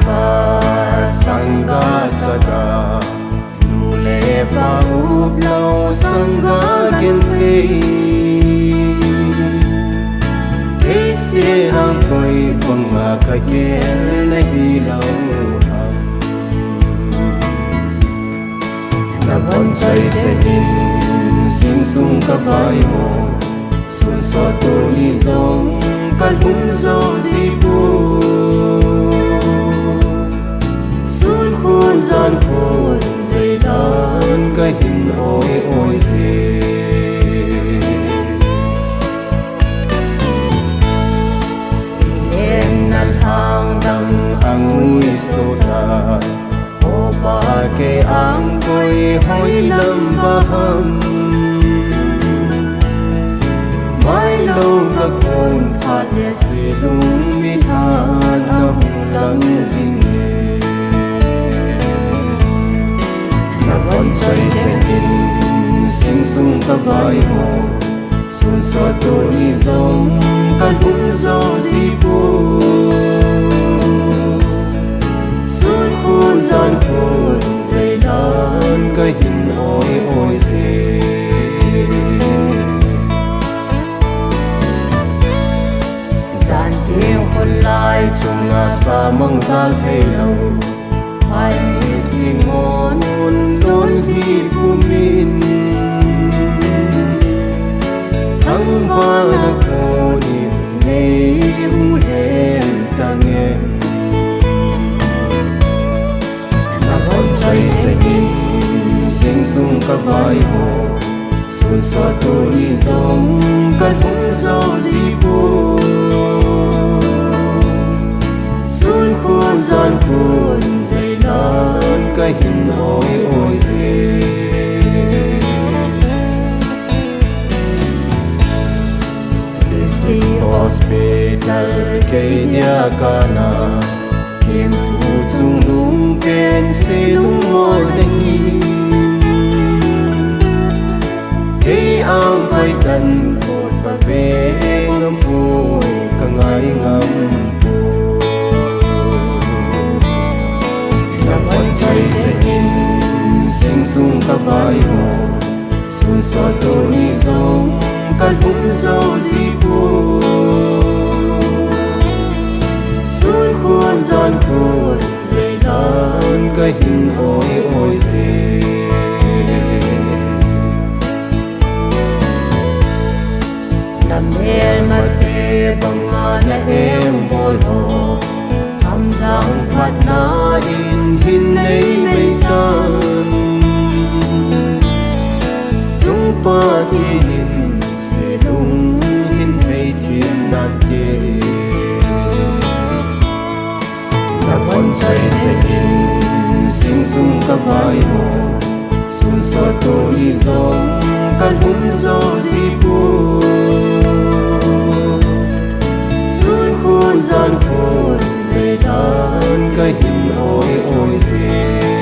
pa sangga saga lule pa ublaw sangga genpe kese hang koi banga kagel na hilaw ham na bonsai zemin sing sung kabay mo sun so to ni zong kalbum zo zipu gian khôn dày đan cái hình ôi ôi dê em năn hàng đằng hàng nguy sô ta ô ba kê ang coi hỏi lâm ba hâm mãi lâu các hồn phát nhẹ sẽ đúng mi hát nằm lắng dinh con trai dành in sinh sung ta vai hồ xuân so tôi đi giống căn cũng do gì bố xuân khu gian khôn dày đan cái hình ôi ôi dê gian tiếng khôn lại chung là xa mong gian thấy lâu ai xin ngon đón hi pumin thăng hoa là cô nhìn nghe u lên ta nghe là con trai dành in sinh sung các vai hồ xuân so tôi đi giống căn cũng do gì bố xuân khu gian khôn dày đan cái hình ôi ôi dê District Hospital kay dia kana kim pu chung lung ken se lung mo nahi kay ang pai tan pot pa ve ngam pu ka ngai ngam trai dành in sinh sung các vai hồ xuân so tôi đi giống căn cũng do gì bố xuân khuôn gian khôn dày đan cái hình ôi ôi dê nằm em mặt tê bằng ngàn em bồi hồ âm giang phát na in hin nay mình tan chúng pa thì hin sẽ đúng hin hay thiên đan kê là con trai dành in sinh sung các vai hồ xuân so tôi đi giống căn cũng do gì bố xuân khu gian khôn dày đan cái hình ôi ôi dê